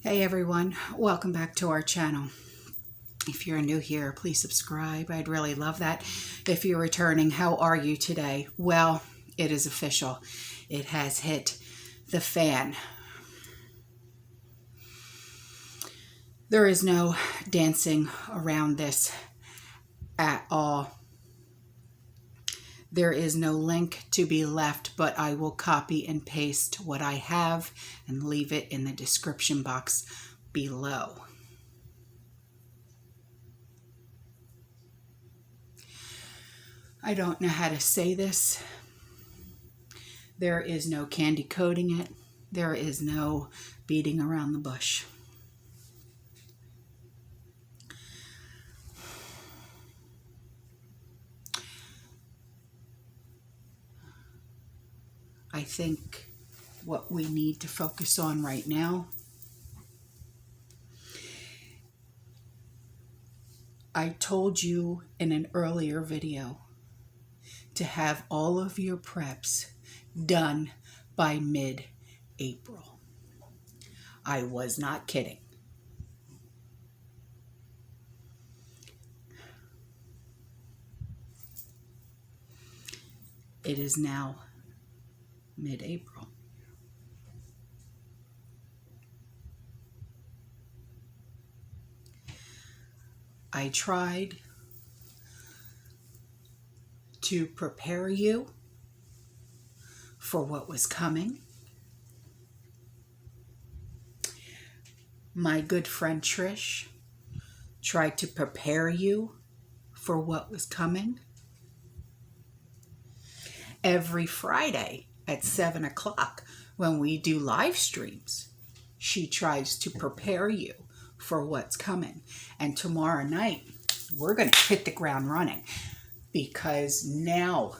Hey everyone, welcome back to our channel. If you're new here, please subscribe. I'd really love that. If you're returning, how are you today? Well, it is official. It has hit the fan. There is no dancing around this at all. There is no link to be left, but I will copy and paste what I have and leave it in the description box below. I don't know how to say this. There is no candy coating it. There is no beating around the bush. I think what we need to focus on right now, I told you in an earlier video to have all of your preps done by mid-April. I was not kidding. It is now mid-April. I tried to prepare you for what was coming. My good friend Trish tried to prepare you for what was coming. Every Friday at 7 o'clock when we do live streams, she tries to prepare you for what's coming. And tomorrow night, we're going to hit the ground running because now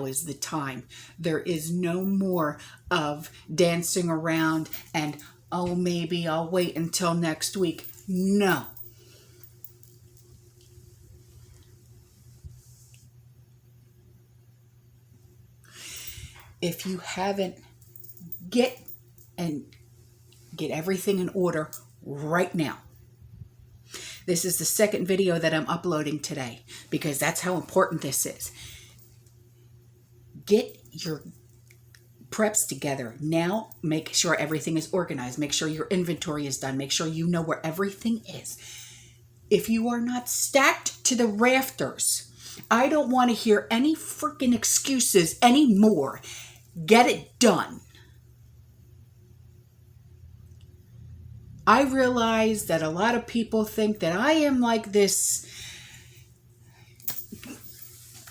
is the time. There is no more of dancing around and, oh, maybe I'll wait until next week. No. If you haven't, get everything in order right now. This is the second video that I'm uploading today because that's how important this is. Get your preps together now. Make sure everything is organized. Make sure your inventory is done. Make sure you know where everything is. If you are not stacked to the rafters, I don't want to hear any freaking excuses anymore. Get it done. I realize that a lot of people think that I am like this.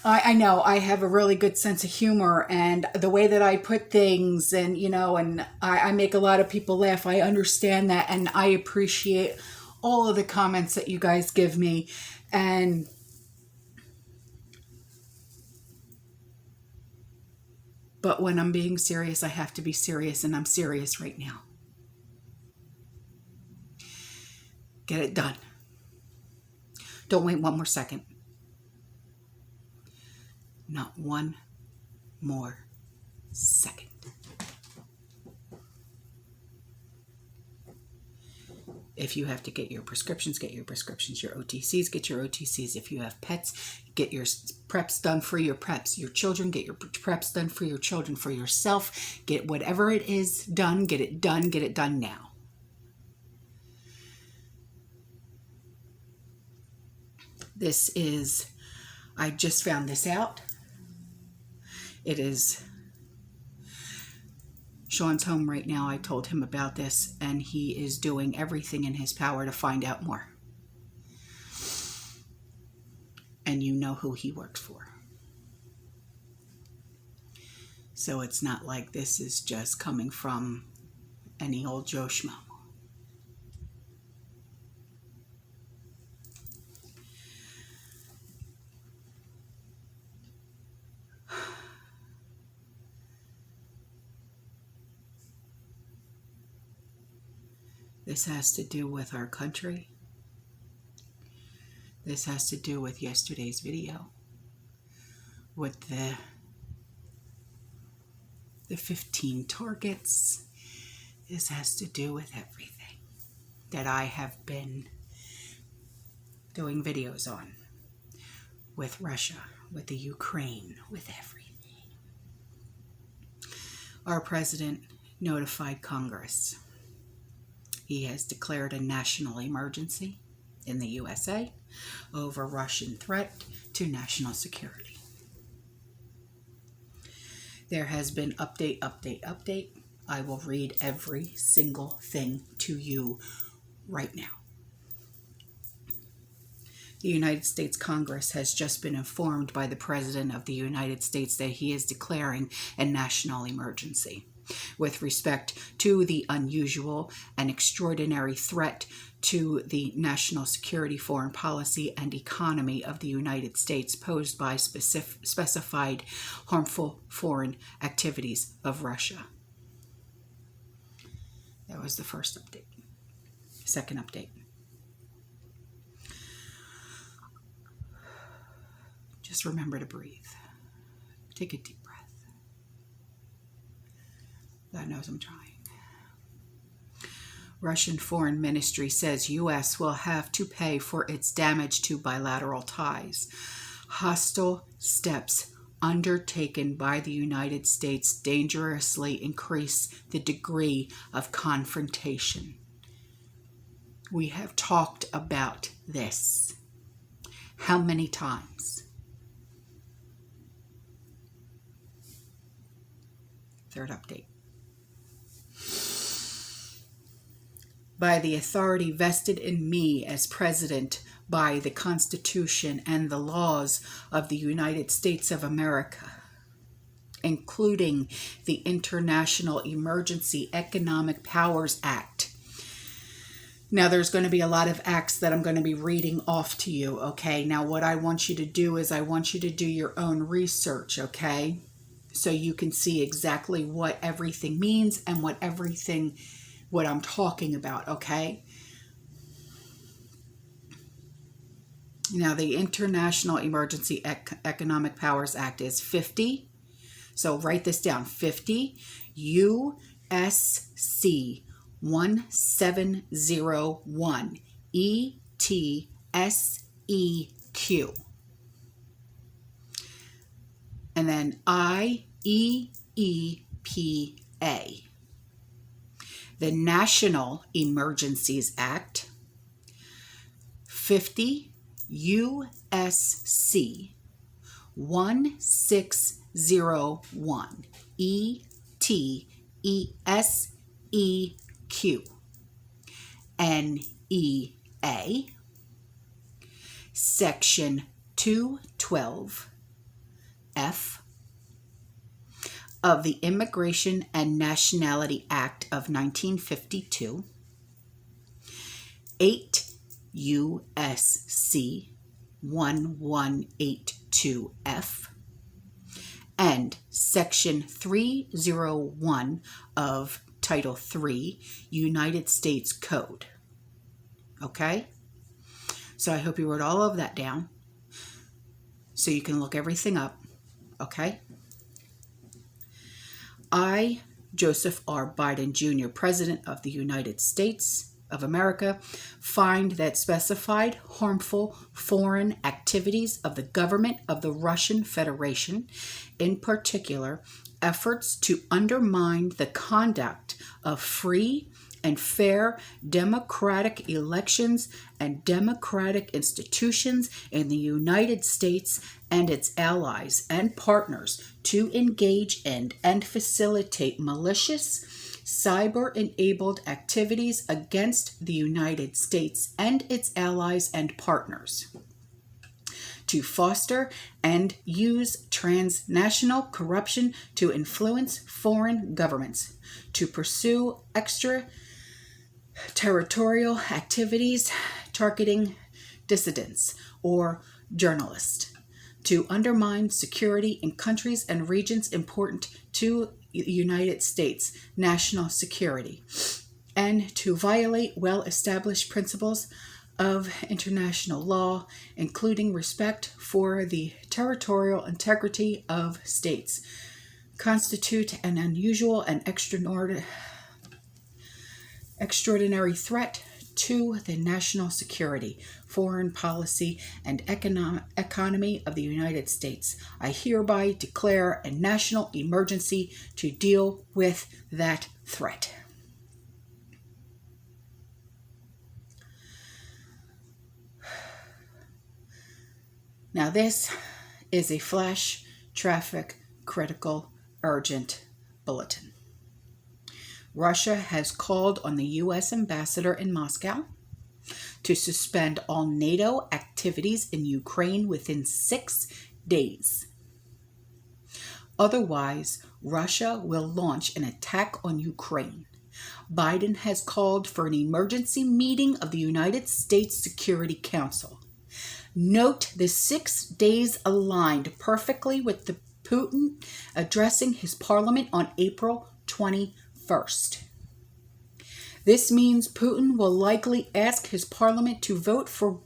I know I have a really good sense of humor and the way that I put things and, and I make a lot of people laugh. I understand that and I appreciate all of the comments that you guys give me. But when I'm being serious, I have to be serious, and I'm serious right now. Get it done. Don't wait one more second. Not one more second. If you have to get your prescriptions, get your prescriptions. Your OTCs, get your OTCs. If you have pets, get your preps done for your preps. Your children, get your preps done for your children. For yourself, get whatever it is done. Get it done now. This is, I just found this out. It is Sean's home right now. I told him about this, and he is doing everything in his power to find out more. And you know who he works for. So it's not like this is just coming from any old Joe Schmo. This has to do with our country. This has to do with yesterday's video, with the 15 targets This has to do with everything that I have been doing videos on. With Russia, with the Ukraine, with everything. Our president notified Congress. He has declared a national emergency in the USA over Russian threat to national security. There has been update. I will read every single thing to you right now. The United States Congress has just been informed by the President of the United States that he is declaring a national emergency with respect to the unusual and extraordinary threat to the national security, foreign policy, and economy of the United States posed by specified harmful foreign activities of Russia. That was the first update. Second update. Just remember to breathe. Take a deep breath. God knows I'm trying. Russian Foreign Ministry says U.S. will have to pay for its damage to bilateral ties. Hostile steps undertaken by the United States dangerously increase the degree of confrontation. We have talked about this. How many times? Third update. By the authority vested in me as president by the Constitution and the laws of the United States of America, including the International Emergency Economic Powers Act. Now, there's going to be a lot of acts that I'm going to be reading off to you, okay? Now, what I want you to do is I want you to do your own research, okay? So you can see exactly what everything means and what I'm talking about, okay? Now, the International Emergency Economic Powers Act is 50. So write this down. 50 U.S.C. 1701 ETSEQ. And then IEEPA. The National Emergencies Act. 50 U.S.C. 1601 ETSEQ. NEA. Section 212 F of the Immigration and Nationality Act of 1952, 8 U.S.C. 1182F, and Section 301 of Title III, United States Code. Okay? So I hope you wrote all of that down so you can look everything up. Okay? I, Joseph R. Biden Jr., President of the United States of America, find that specified harmful foreign activities of the government of the Russian Federation, in particular, efforts to undermine the conduct of free and fair democratic elections and democratic institutions in the United States and its allies and partners to engage in and facilitate malicious, cyber-enabled activities against the United States and its allies and partners, to foster and use transnational corruption to influence foreign governments, to pursue extraterritorial activities targeting dissidents or journalists, to undermine security in countries and regions important to the United States national security, and to violate well-established principles of international law, including respect for the territorial integrity of states, constitute an unusual and extraordinary extraordinary threat to the national security, foreign policy, and economy of the United States. I hereby declare a national emergency to deal with that threat. Now this is a flash traffic critical urgent bulletin. Russia has called on the U.S. ambassador in Moscow to suspend all NATO activities in Ukraine within 6 days. Otherwise, Russia will launch an attack on Ukraine. Biden has called for an emergency meeting of the United States Security Council. Note the 6 days aligned perfectly with the Putin addressing his parliament on April 21st. This means Putin will likely ask his parliament to vote for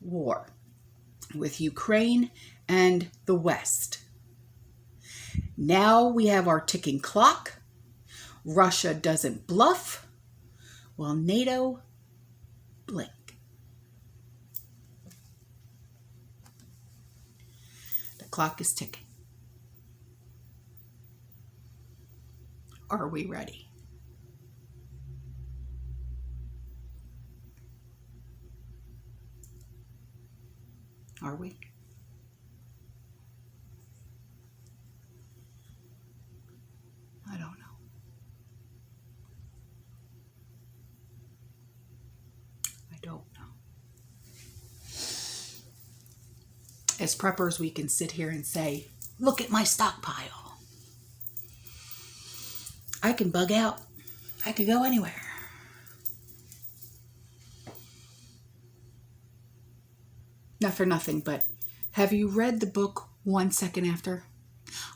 war with Ukraine and the West. Now we have our ticking clock. Russia doesn't bluff, while NATO blink. The clock is ticking. Are we ready? Are we? I don't know. I don't know. As preppers, we can sit here and say, look at my stockpile. I can bug out. I could go anywhere. Not for nothing, but have you read the book 1 Second After?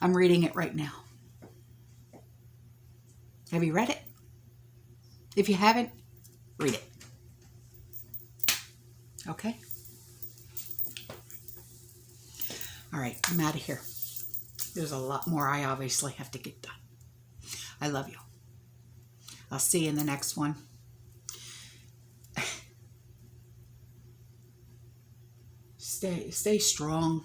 I'm reading it right now. Have you read it? If you haven't, read it. Okay? All right, I'm out of here. There's a lot more I obviously have to get done. I love you. I'll see you in the next one. Stay strong.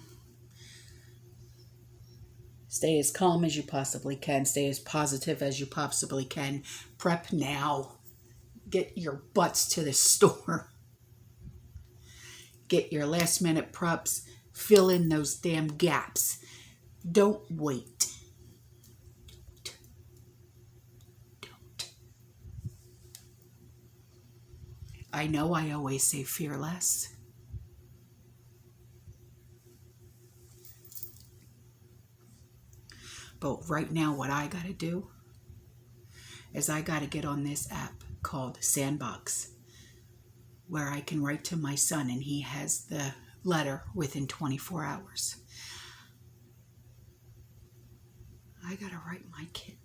Stay as calm as you possibly can. Stay as positive as you possibly can. Prep now. Get your butts to the store. Get your last minute preps. Fill in those damn gaps. Don't wait. Don't. I know I always say fearless. But right now, what I got to do is I got to get on this app called Sandbox, where I can write to my son and he has the letter within 24 hours. I got to write my kid.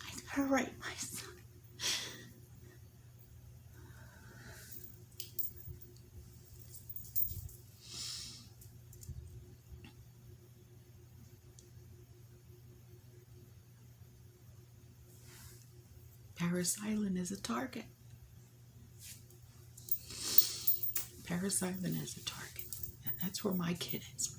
I got to write my son. Paris Island is a target. Paris Island is a target. And that's where my kid is.